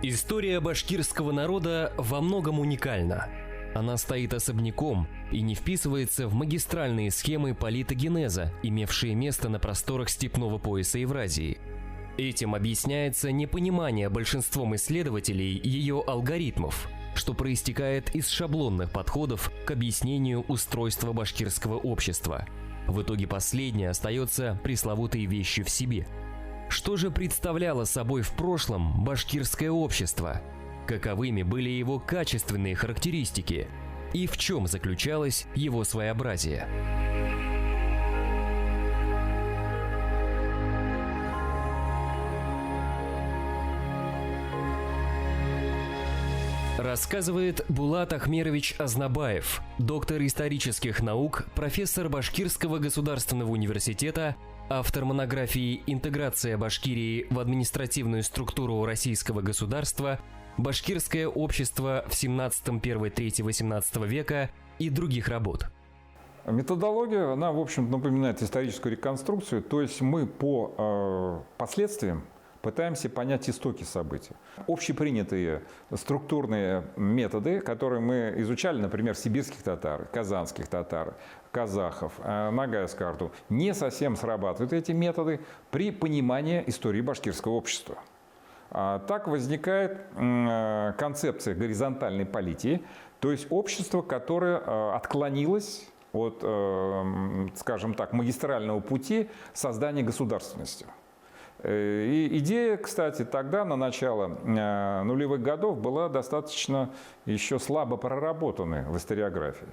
История башкирского народа во многом уникальна. Она стоит особняком и не вписывается в магистральные схемы политогенеза, имевшие место на просторах степного пояса Евразии. Этим объясняется непонимание большинством исследователей ее алгоритмов, что проистекает из шаблонных подходов к объяснению устройства башкирского общества. В итоге последнее остается пресловутой вещью в себе. Что же представляло собой в прошлом башкирское общество? Каковыми были его качественные характеристики? И в чем заключалось его своеобразие? Рассказывает Булат Ахмерович Азнабаев, доктор исторических наук, профессор Башкирского государственного университета, автор монографии «Интеграция Башкирии в административную структуру российского государства. Башкирское общество в 17-1-3-18 века» и других работ. Методология, она, в общем, напоминает историческую реконструкцию, то есть мы по последствиям пытаемся понять истоки событий. Общепринятые структурные методы, которые мы изучали, например, сибирских татар, казанских татар, казахов, Ногайскарту, не совсем срабатывают эти методы при понимании истории башкирского общества. Так возникает концепция горизонтальной политии, то есть общество, которое отклонилось от, скажем так, магистрального пути создания государственности. И идея, кстати, тогда, на начало нулевых годов, была достаточно еще слабо проработанной в историографии.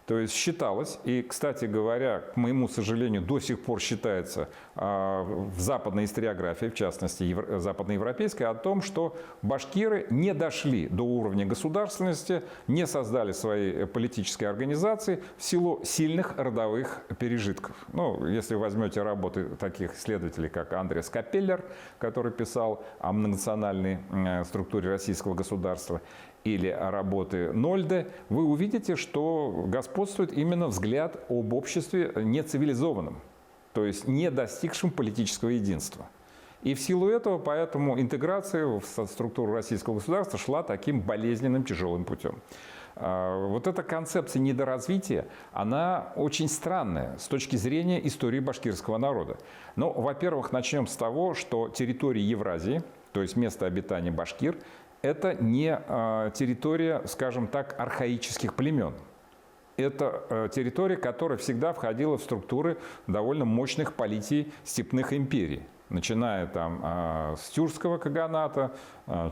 То есть считалось, и, кстати говоря, к моему сожалению, до сих пор считается в западной историографии, в частности западноевропейской, о том, что башкиры не дошли до уровня государственности, не создали своей политической организации в силу сильных родовых пережитков. Ну, если вы возьмете работы таких исследователей, как Андреас Капеллер, который писал о многонациональной структуре российского государства, или работы Нольде, вы увидите, что господствует именно взгляд об обществе нецивилизованном, то есть не достигшем политического единства. И в силу этого, поэтому интеграция в структуру российского государства шла таким болезненным, тяжелым путем. Вот эта концепция недоразвития, она очень странная с точки зрения истории башкирского народа. Но, во-первых, начнем с того, что территория Евразии, то есть место обитания башкир, это не территория, скажем так, архаических племен. Это территория, которая всегда входила в структуры довольно мощных политий степных империй. Начиная там с тюркского каганата,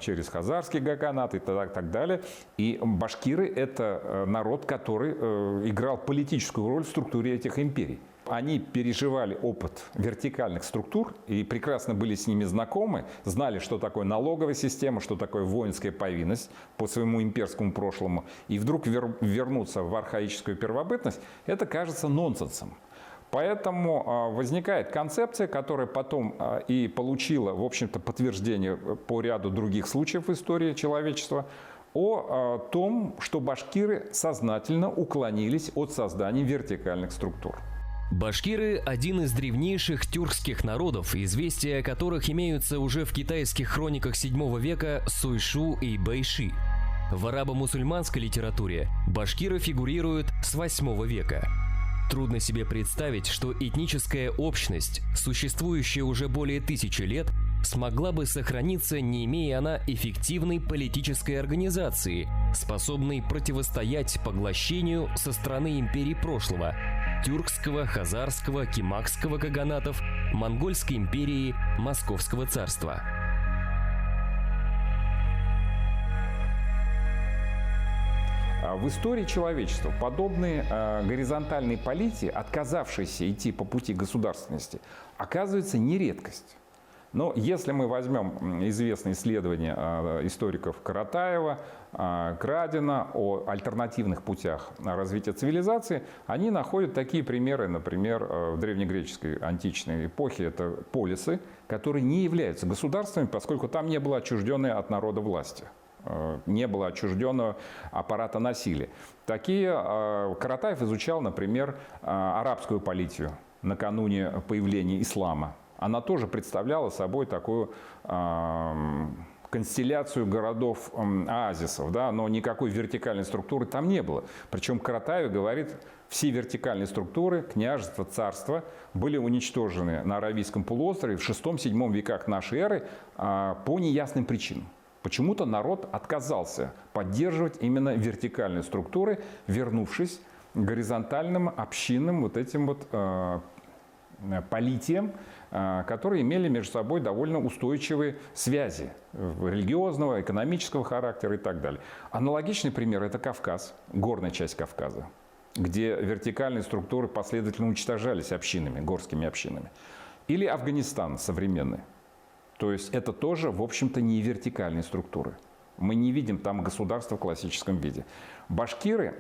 через хазарский каганат и так далее. И башкиры – это народ, который играл политическую роль в структуре этих империй. Они переживали опыт вертикальных структур и прекрасно были с ними знакомы, знали, что такое налоговая система, что такое воинская повинность по своему имперскому прошлому. И вдруг вернуться в архаическую первобытность – это кажется нонсенсом. Поэтому возникает концепция, которая потом и получила, в общем-то, подтверждение по ряду других случаев в истории человечества, о том, что башкиры сознательно уклонились от создания вертикальных структур. Башкиры – один из древнейших тюркских народов, известия о которых имеются уже в китайских хрониках VII века Суйшу и Бэйши. В арабо-мусульманской литературе башкиры фигурируют с VIII века. Трудно себе представить, что этническая общность, существующая уже более 1000 лет, смогла бы сохраниться, не имея она эффективной политической организации, способной противостоять поглощению со стороны империй прошлого – тюркского, хазарского, кимакского каганатов, монгольской империи, московского царства. В истории человечества подобные горизонтальные политики, отказавшиеся идти по пути государственности, оказывается не редкость. Но если мы возьмем известные исследования историков Каратаева, Крадина о альтернативных путях развития цивилизации, они находят такие примеры, например, в древнегреческой античной эпохе, это полисы, которые не являются государствами, поскольку там не было отчужденной от народа власти. Не было отчужденного аппарата насилия. Такие Каратаев изучал, например, арабскую политию накануне появления ислама. Она тоже представляла собой такую констелляцию городов-оазисов, да, но никакой вертикальной структуры там не было. Причем Каратаев говорит, все вертикальные структуры, княжества, царства были уничтожены на Аравийском полуострове в VI-VII веках нашей эры по неясным причинам. Почему-то народ отказался поддерживать именно вертикальные структуры, вернувшись к горизонтальным, общинным вот этим вот политиям, которые имели между собой довольно устойчивые связи религиозного, экономического характера и так далее. Аналогичный пример – это Кавказ, горная часть Кавказа, где вертикальные структуры последовательно уничтожались общинами, горскими общинами. Или Афганистан современный. То есть это тоже, в общем-то, не вертикальные структуры. Мы не видим там государства в классическом виде. Башкиры,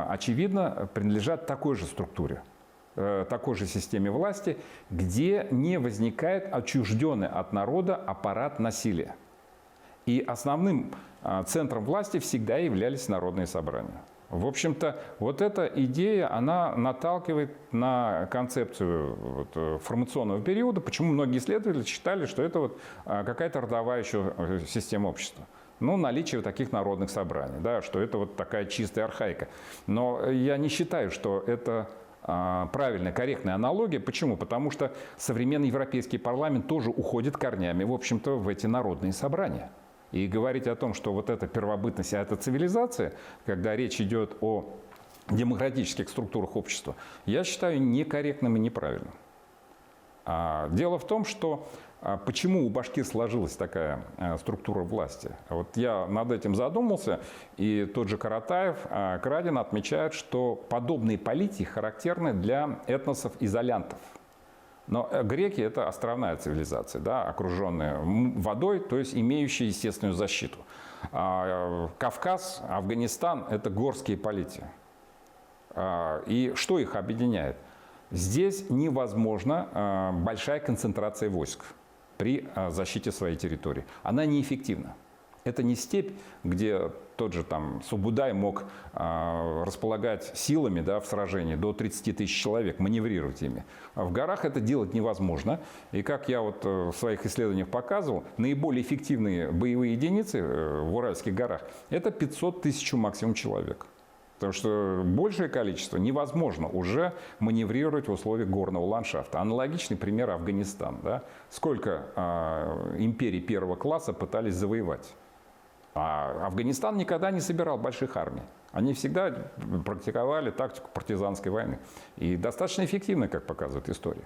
очевидно, принадлежат такой же структуре, такой же системе власти, где не возникает отчужденный от народа аппарат насилия. И основным центром власти всегда являлись народные собрания. В общем-то, вот эта идея, она наталкивает на концепцию формационного периода, почему многие исследователи считали, что это вот какая-то родовая еще система общества. Ну, наличие таких народных собраний, да, что это вот такая чистая архаика. Но я не считаю, что это правильная, корректная аналогия. Почему? Потому что современный европейский парламент тоже уходит корнями, в общем-то, в эти народные собрания. И говорить о том, что вот эта первобытность, а это цивилизация, когда речь идет о демократических структурах общества, я считаю некорректным и неправильным. Дело в том, что почему у башкир сложилась такая структура власти. Вот я над этим задумался, и тот же Каратаев, Крадин отмечают, что подобные политики характерны для этносов-изолянтов. Но греки – это островная цивилизация, да, окруженная водой, то есть имеющая естественную защиту. Кавказ, Афганистан – это горские политики. И что их объединяет? Здесь невозможна большая концентрация войск при защите своей территории. Она неэффективна. Это не степь, где тот же там Субудай мог располагать силами, да, в сражении до 30 тысяч человек, маневрировать ими. В горах это делать невозможно. И как я вот в своих исследованиях показывал, наиболее эффективные боевые единицы в Уральских горах – это 500 тысяч максимум человек. Потому что большее количество невозможно уже маневрировать в условиях горного ландшафта. Аналогичный пример Афганистан. Да? Сколько империй первого класса пытались завоевать. А Афганистан никогда не собирал больших армий. Они всегда практиковали тактику партизанской войны. И достаточно эффективно, как показывает история.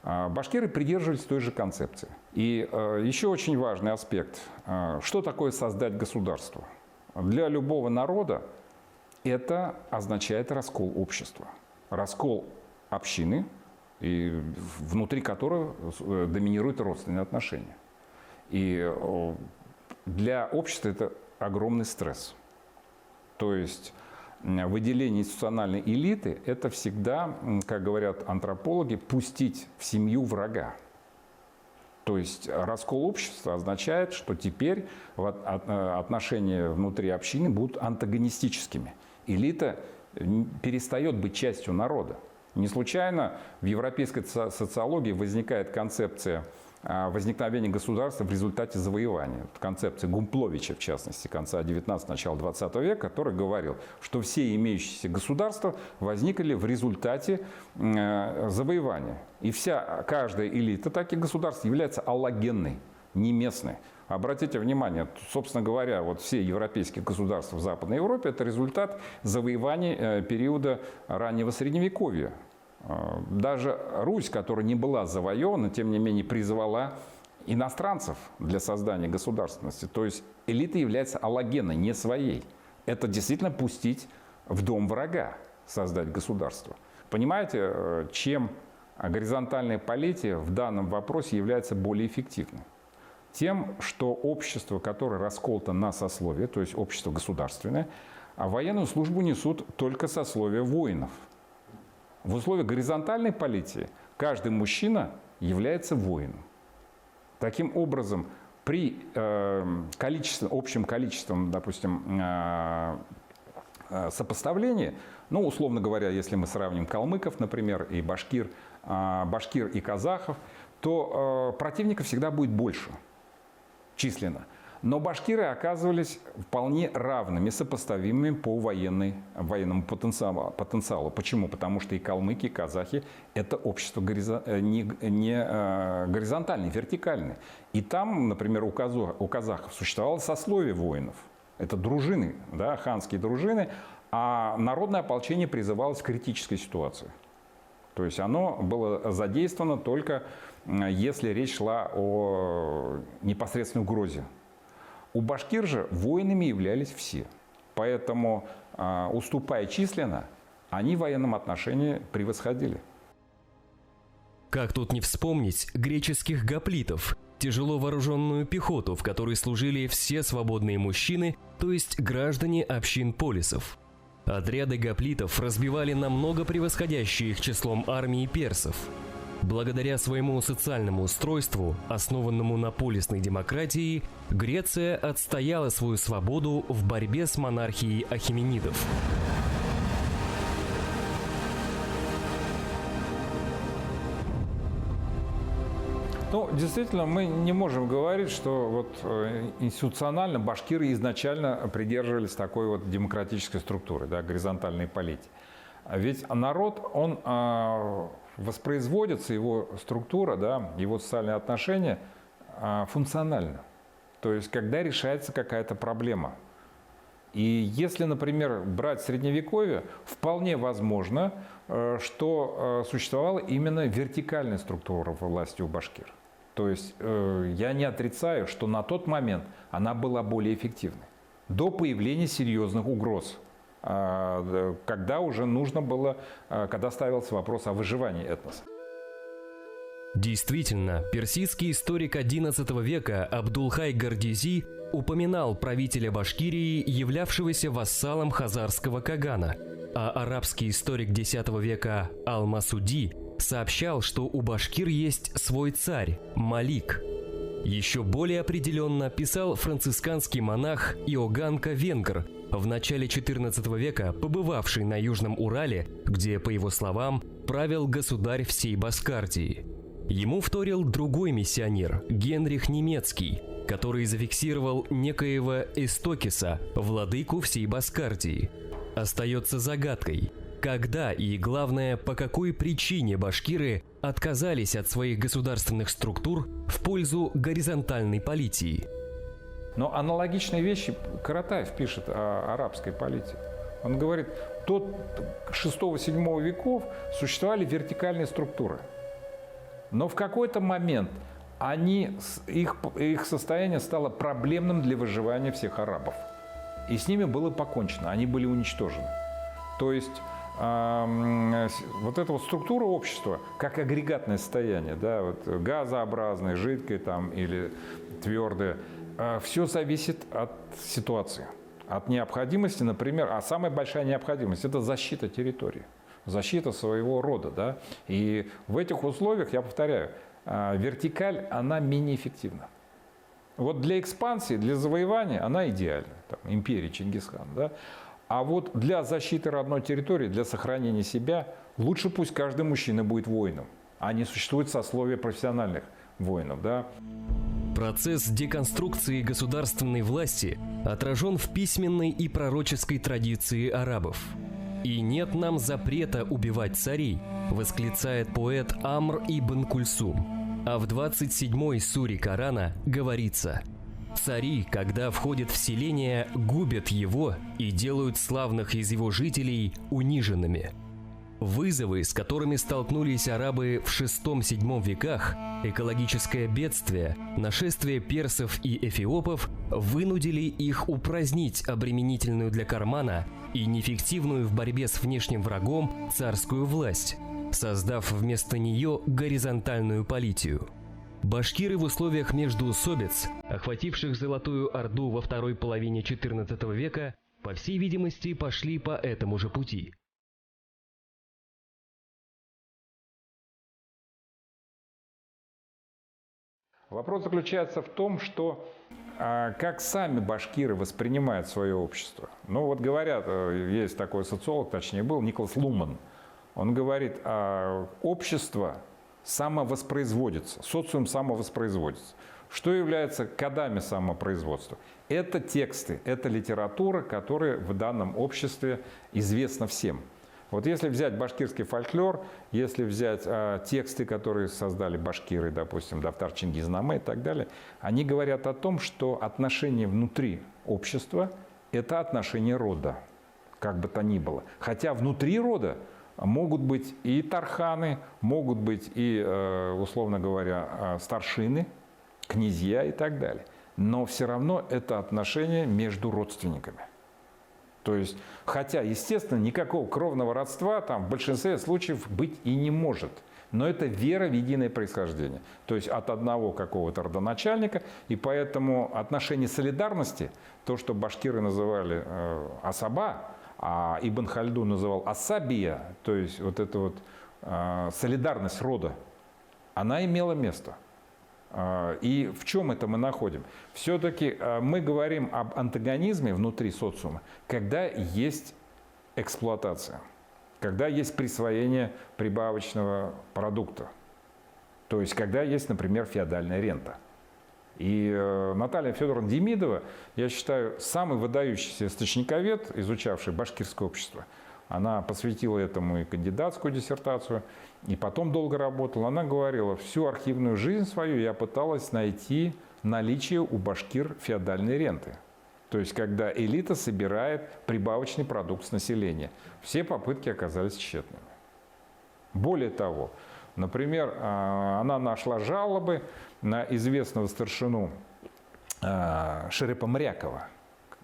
Башкиры придерживались той же концепции. И еще очень важный аспект. Что такое создать государство? Для любого народа это означает раскол общества. Раскол общины, и внутри которого доминируют родственные отношения. И для общества это огромный стресс. То есть выделение институциональной элиты – это всегда, как говорят антропологи, пустить в семью врага. То есть раскол общества означает, что теперь отношения внутри общины будут антагонистическими. Элита перестает быть частью народа. Не случайно в европейской социологии возникает концепция возникновения государства в результате завоевания. Концепция Гумпловича, в частности, конца 19-го, начала 20 века, который говорил, что все имеющиеся государства возникли в результате завоевания. И каждая элита таких государств является аллогенной, не местной. Обратите внимание, собственно говоря, вот все европейские государства в Западной Европе – это результат завоевания периода раннего Средневековья. Даже Русь, которая не была завоевана, тем не менее призвала иностранцев для создания государственности. То есть элита является аллогенной, не своей. Это действительно пустить в дом врага, создать государство. Понимаете, чем горизонтальная политика в данном вопросе является более эффективной? Тем, что общество, которое расколото на сословия, то есть общество государственное, а военную службу несут только сословия воинов. В условиях горизонтальной политики каждый мужчина является воином. Таким образом, при общем количестве, допустим, сопоставления, ну, условно говоря, если мы сравним калмыков, например, и башкир и казахов, то противников всегда будет больше численно. Но башкиры оказывались вполне равными, сопоставимыми по военному потенциалу. Почему? Потому что и калмыки, и казахи – это общество не горизонтальное, вертикальное. И там, например, у казахов существовало сословие воинов. Это дружины, да, ханские дружины, а народное ополчение призывалось в критической ситуации. То есть оно было задействовано только если речь шла о непосредственной угрозе. У башкир же воинами являлись все. Поэтому, уступая численно, они в военном отношении превосходили. Как тут не вспомнить греческих гоплитов, тяжело вооруженную пехоту, в которой служили все свободные мужчины, то есть граждане общин полисов. Отряды гоплитов разбивали намного превосходящие их числом армии персов. Благодаря своему социальному устройству, основанному на полисной демократии, Греция отстояла свою свободу в борьбе с монархией ахеменидов. Ну, действительно, мы не можем говорить, что вот институционально башкиры изначально придерживались такой вот демократической структуры, да, горизонтальной политики. Ведь народ, он воспроизводится, его структура, да, его социальные отношения функционально. То есть, когда решается какая-то проблема. И если, например, брать Средневековье, вполне возможно, что существовала именно вертикальная структура власти у башкир. То есть я не отрицаю, что на тот момент она была более эффективной. До появления серьезных угроз, когда уже нужно было, когда ставился вопрос о выживании этноса. Действительно, персидский историк XI века Абдулхай Гардизи упоминал правителя Башкирии, являвшегося вассалом хазарского кагана, а арабский историк X века Ал-Масуди сообщал, что у башкир есть свой царь – Малик. Еще более определенно писал францисканский монах Иоганн Венгр, в начале XIV века побывавший на Южном Урале, где, по его словам, правил государь всей Баскардии. Ему вторил другой миссионер, Генрих Немецкий, который зафиксировал некоего Эстокиса, владыку всей Баскардии. Остается загадкой, когда и, главное, по какой причине башкиры отказались от своих государственных структур в пользу горизонтальной политии. Но аналогичные вещи Каратаев пишет о арабской политике. Он говорит, до 6-7 веков существовали вертикальные структуры. Но в какой-то момент их состояние стало проблемным для выживания всех арабов. И с ними было покончено, они были уничтожены. То есть вот эта вот структура общества, как агрегатное состояние, да, вот газообразное, жидкое там, или твердое, все зависит от ситуации, от необходимости, например, а самая большая необходимость – это защита территории, защита своего рода. Да? И в этих условиях, я повторяю, вертикаль, она менее эффективна. Вот для экспансии, для завоевания она идеальна, там, империя Чингисхана. Да? А вот для защиты родной территории, для сохранения себя, лучше пусть каждый мужчина будет воином, а не существует сословие профессиональных воинов. Да? Процесс деконструкции государственной власти отражен в письменной и пророческой традиции арабов. «И нет нам запрета убивать царей», восклицает поэт Амр ибн Кульсум. А в 27-й суре Корана говорится: «Цари, когда входят в селение, губят его и делают славных из его жителей униженными». Вызовы, с которыми столкнулись арабы в VI-VII веках, экологическое бедствие, нашествие персов и эфиопов, вынудили их упразднить обременительную для кармана и неэффективную в борьбе с внешним врагом царскую власть, создав вместо нее горизонтальную политию. Башкиры в условиях междоусобиц, охвативших Золотую Орду во второй половине XIV века, по всей видимости, пошли по этому же пути. Вопрос заключается в том, что как сами башкиры воспринимают свое общество. Ну вот говорят, есть такой социолог, точнее был, Николас Луман. Он говорит, общество самовоспроизводится, социум самовоспроизводится. Что является кодами самопроизводства? Это тексты, это литература, которая в данном обществе известна всем. Вот если взять башкирский фольклор, если взять тексты, которые создали башкиры, допустим, Дафтар Чингизнаме и так далее, они говорят о том, что отношения внутри общества – это отношения рода, как бы то ни было. Хотя внутри рода могут быть и тарханы, могут быть и, условно говоря, старшины, князья и так далее. Но все равно это отношения между родственниками. То есть, хотя, естественно, никакого кровного родства там в большинстве случаев быть и не может. Но это вера в единое происхождение. То есть от одного какого-то родоначальника. И поэтому отношение солидарности, то, что башкиры называли асаба, а Ибн Хальдун называл асабия, то есть вот эта вот солидарность рода, она имела место. И в чем это мы находим? Все-таки мы говорим об антагонизме внутри социума, когда есть эксплуатация, когда есть присвоение прибавочного продукта, то есть когда есть, например, феодальная рента. И Наталья Федоровна Демидова, я считаю, самый выдающийся источниковед, изучавший башкирское общество. Она посвятила этому и кандидатскую диссертацию, и потом долго работала. Она говорила, всю архивную жизнь свою я пыталась найти наличие у башкир феодальной ренты. То есть, когда элита собирает прибавочный продукт с населения. Все попытки оказались тщетными. Более того, например, она нашла жалобы на известного старшину Шерепа Мрякова,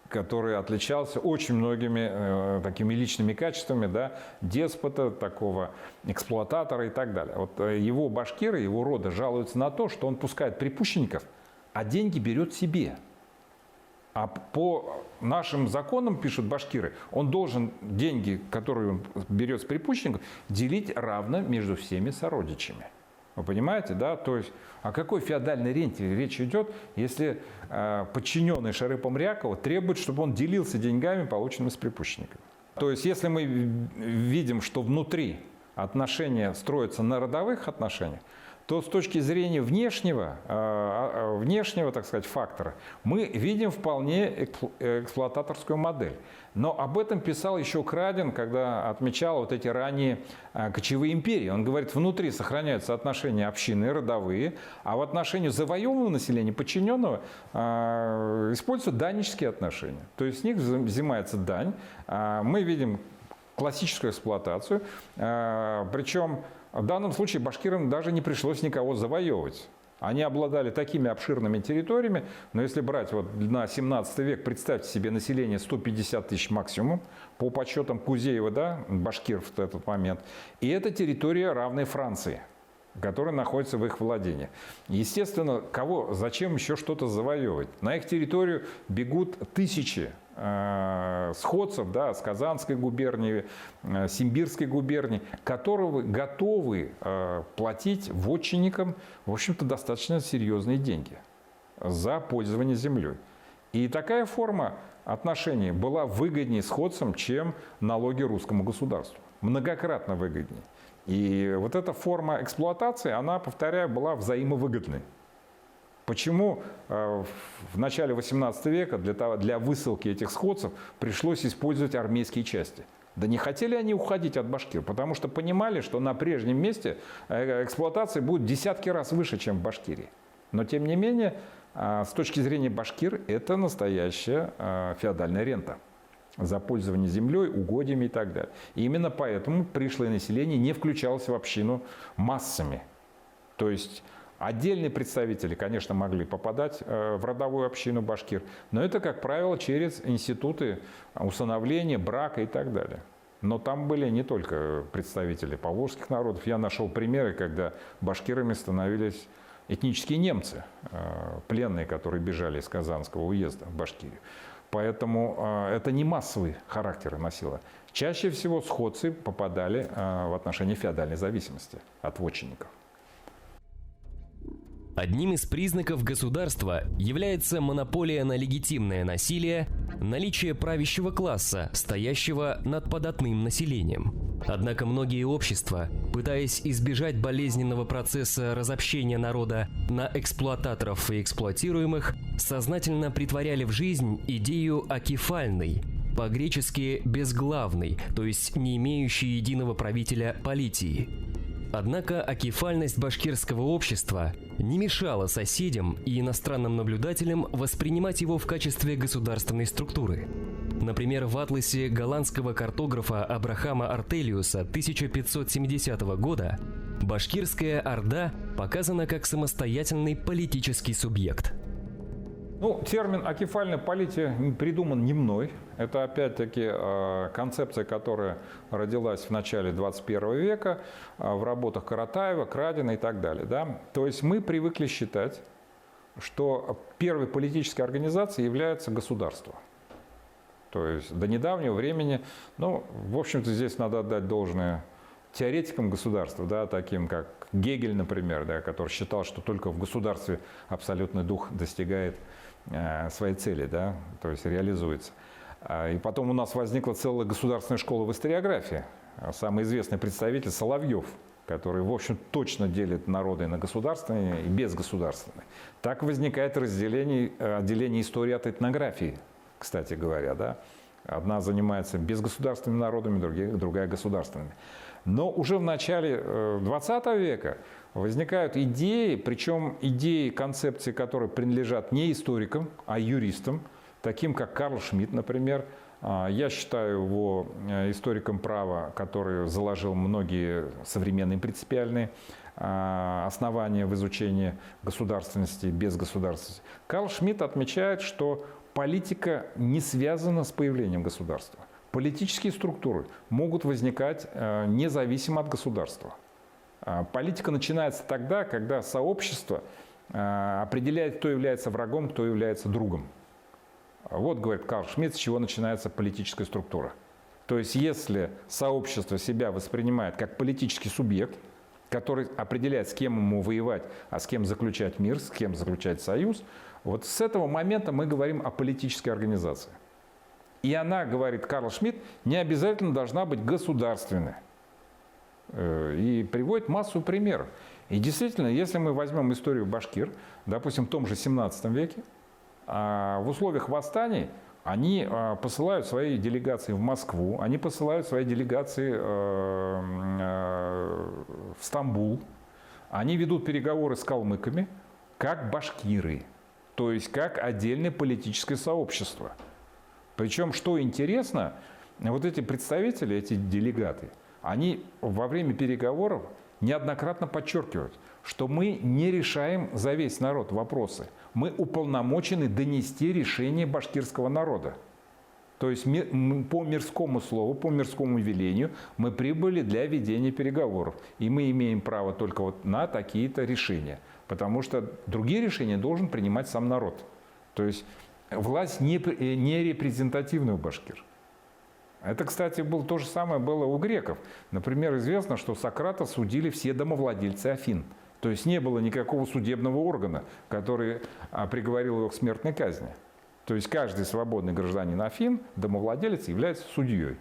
который отличался очень многими такими личными качествами, да, деспота, такого эксплуататора и так далее. Вот его башкиры, его рода жалуются на то, что он пускает припущенников, а деньги берет себе. А по нашим законам, пишут башкиры, он должен деньги, которые он берет с припущенников, делить равно между всеми сородичами. Вы понимаете, да? То есть о какой феодальной ренте речь идет, если подчиненный Шерепа Мрякова требует, чтобы он делился деньгами, полученными с припущенниками. То есть если мы видим, что внутри отношения строятся на родовых отношениях, то с точки зрения внешнего, так сказать, фактора, мы видим вполне эксплуататорскую модель. Но об этом писал еще Крадин, когда отмечал вот эти ранние кочевые империи. Он говорит, внутри сохраняются отношения общинные, родовые, а в отношении завоеванного населения, подчиненного, используются даннические отношения. То есть с них взимается дань. Мы видим классическую эксплуатацию, причем в данном случае башкирам даже не пришлось никого завоевывать. Они обладали такими обширными территориями, но если брать вот на 17 век, представьте себе население 150 тысяч максимум, по подсчетам Кузеева, да, башкир в этот момент, и это территория, равная Франции, которая находится в их владении. Естественно, зачем еще что-то завоевывать? На их территорию бегут тысячи сходцев, да, с Казанской губернии, Симбирской губернии, которые готовы платить вотчинникам, в общем-то, достаточно серьезные деньги за пользование землей. И такая форма отношений была выгоднее сходцам, чем налоги русскому государству. Многократно выгоднее. И вот эта форма эксплуатации, она, повторяю, была взаимовыгодной. Почему в начале 18 века для высылки этих сходцев пришлось использовать армейские части? Да не хотели они уходить от башкир, потому что понимали, что на прежнем месте эксплуатация будет десятки раз выше, чем в Башкирии. Но тем не менее, с точки зрения башкир, это настоящая феодальная рента за пользование землей, угодьями и так далее. И именно поэтому пришлое население не включалось в общину массами. То есть отдельные представители, конечно, могли попадать в родовую общину башкир, но это, как правило, через институты усыновления, брака и так далее. Но там были не только представители поволжских народов. Я нашел примеры, когда башкирами становились этнические немцы, пленные, которые бежали из Казанского уезда в Башкирию. Поэтому это не массовый характер носило. Чаще всего сходцы попадали в отношения феодальной зависимости от вотчинников. Одним из признаков государства является монополия на легитимное насилие, наличие правящего класса, стоящего над податным населением. Однако многие общества, пытаясь избежать болезненного процесса разобщения народа на эксплуататоров и эксплуатируемых, сознательно притворяли в жизнь идею акефальной, по-гречески «безглавный», то есть не имеющий единого правителя политии. Однако акефальность башкирского общества не мешала соседям и иностранным наблюдателям воспринимать его в качестве государственной структуры. Например, в атласе голландского картографа Абрахама Артелиуса 1570 года Башкирская Орда показана как самостоятельный политический субъект. Термин «акефальная полития» придуман не мной. Это, опять-таки, концепция, которая родилась в начале 21 века в работах Каратаева, Крадина и так далее. Да? То есть мы привыкли считать, что первой политической организацией является государство. То есть до недавнего времени, в общем-то, здесь надо отдать должное теоретикам государства, да, таким как Гегель, например, да, который считал, что только в государстве абсолютный дух достигает своей цели, да, то есть реализуется. И потом у нас возникла целая государственная школа в историографии. Самый известный представитель Соловьев, который, в общем, точно делит народы на государственные и безгосударственные. Так возникает отделение истории от этнографии, кстати говоря. Да? Одна занимается безгосударственными народами, другая государственными. Но уже в начале 20 века возникают идеи, причем идеи, концепции, которые принадлежат не историкам, а юристам, таким как Карл Шмидт, например. Я считаю его историком права, который заложил многие современные принципиальные основания в изучении государственности и безгосударственности. Карл Шмидт отмечает, что политика не связана с появлением государства. Политические структуры могут возникать независимо от государства. Политика начинается тогда, когда сообщество определяет, кто является врагом, кто является другом. Вот, говорит Карл Шмидт, с чего начинается политическая структура. То есть, если сообщество себя воспринимает как политический субъект, который определяет, с кем ему воевать, а с кем заключать мир, с кем заключать союз, вот с этого момента мы говорим о политической организации. И она, говорит Карл Шмидт, не обязательно должна быть государственной. И приводит массу примеров. И действительно, если мы возьмем историю башкир, допустим, в том же 17 веке, в условиях восстаний они посылают свои делегации в Москву, они посылают свои делегации в Стамбул, они ведут переговоры с калмыками как башкиры, то есть как отдельное политическое сообщество. Причем, что интересно, вот эти представители, эти делегаты, они во время переговоров неоднократно подчеркивают, что мы не решаем за весь народ вопросы. Мы уполномочены донести решение башкирского народа. То есть по мирскому слову, по мирскому велению мы прибыли для ведения переговоров. И мы имеем право только вот на такие-то решения. Потому что другие решения должен принимать сам народ. То есть власть не репрезентативная у башкир. Это, кстати, то же самое было у греков. Например, известно, что Сократа судили все домовладельцы Афин. То есть не было никакого судебного органа, который приговорил его к смертной казни. То есть каждый свободный гражданин Афин, домовладелец, является судьей.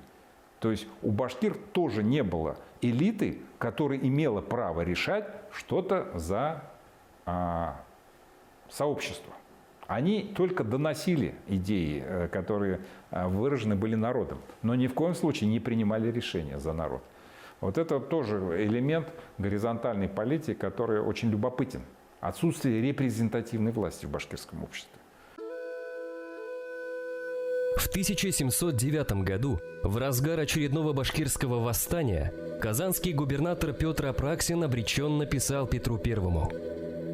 То есть у башкир тоже не было элиты, которая имела право решать что-то за сообщество. Они только доносили идеи, которые выражены были народом, но ни в коем случае не принимали решения за народ. Вот это тоже элемент горизонтальной политики, который очень любопытен. Отсутствие репрезентативной власти в башкирском обществе. В 1709 году, в разгар очередного башкирского восстания, казанский губернатор Петр Апраксин обреченно писал Петру Первому: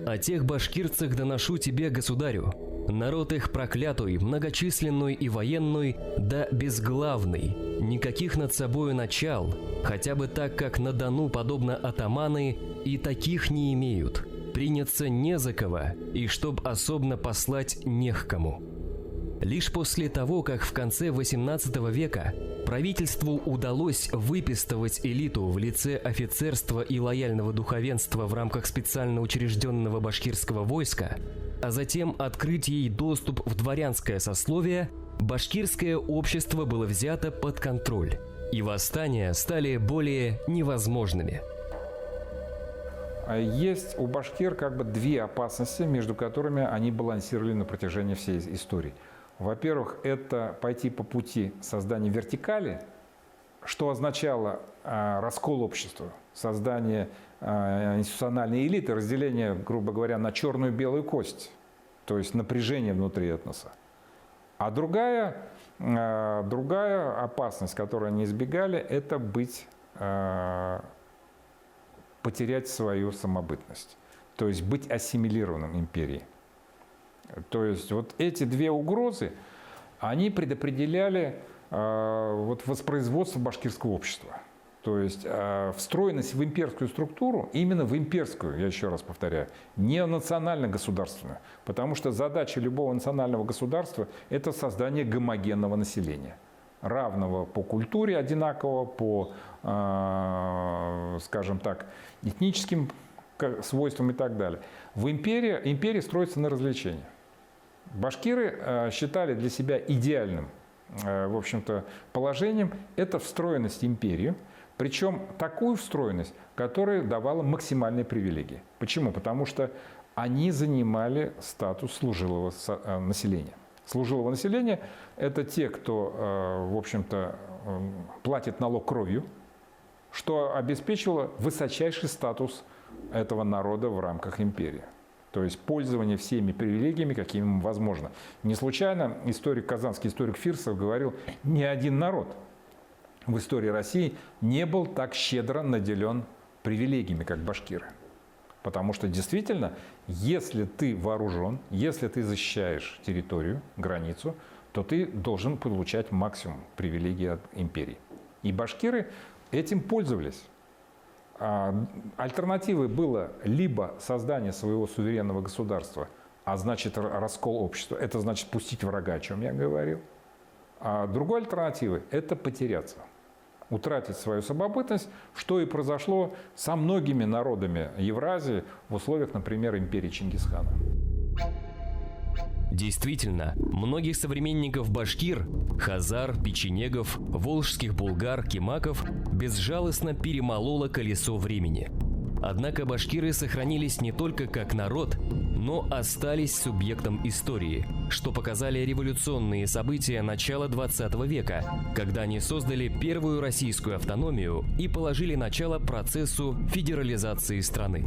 «О тех башкирцах доношу тебе, государю, народ их проклятый, многочисленный и военный, да безглавный, никаких над собою начал, хотя бы так, как на Дону, подобно атаманы, и таких не имеют, приняться не за кого, и чтоб особенно послать не к кому». Лишь после того, как в конце XVIII века правительству удалось выпистывать элиту в лице офицерства и лояльного духовенства в рамках специально учрежденного башкирского войска, а затем открыть ей доступ в дворянское сословие, башкирское общество было взято под контроль. и восстания стали более невозможными. Есть у башкир как бы две опасности, между которыми они балансировали на протяжении всей истории. Во-первых, это пойти по пути создания вертикали, что означало раскол общества, создание институциональной элиты, разделение, грубо говоря, на черную и белую кость, то есть напряжение внутри этноса. А другая опасность, которую они избегали, это потерять свою самобытность, то есть быть ассимилированным империей. То есть вот эти две угрозы, они предопределяли воспроизводство башкирского общества. То есть встроенность в имперскую структуру, именно в имперскую, я еще раз повторяю, не национально-государственную. Потому что задача любого национального государства – это создание гомогенного населения, равного по культуре, одинакового по, скажем так, этническим свойствам и так далее. В империя строится на развлечении. Башкиры считали для себя идеальным, в общем-то, положением это встроенность в империю, причем такую встроенность, которая давала максимальные привилегии. Почему? Потому что они занимали статус служилого населения. Служилого населения – это те, кто, в общем-то, платит налог кровью, что обеспечивало высочайший статус этого народа в рамках империи. То есть пользование всеми привилегиями, какими возможно. Не случайно казанский историк Фирсов говорил, ни один народ в истории России не был так щедро наделен привилегиями, как башкиры. Потому что действительно, если ты вооружен, если ты защищаешь территорию, границу, то ты должен получать максимум привилегий от империи. И башкиры этим пользовались. Альтернативой было либо создание своего суверенного государства, а значит раскол общества, это значит пустить врага, о чем я говорил. А другой альтернативой – это потеряться, утратить свою самобытность, что и произошло со многими народами Евразии в условиях, например, империи Чингисхана. Действительно, многих современников башкир, хазар, печенегов, волжских булгар, кимаков безжалостно перемололо колесо времени. Однако башкиры сохранились не только как народ, но остались субъектом истории, что показали революционные события начала 20 века, когда они создали первую российскую автономию и положили начало процессу федерализации страны.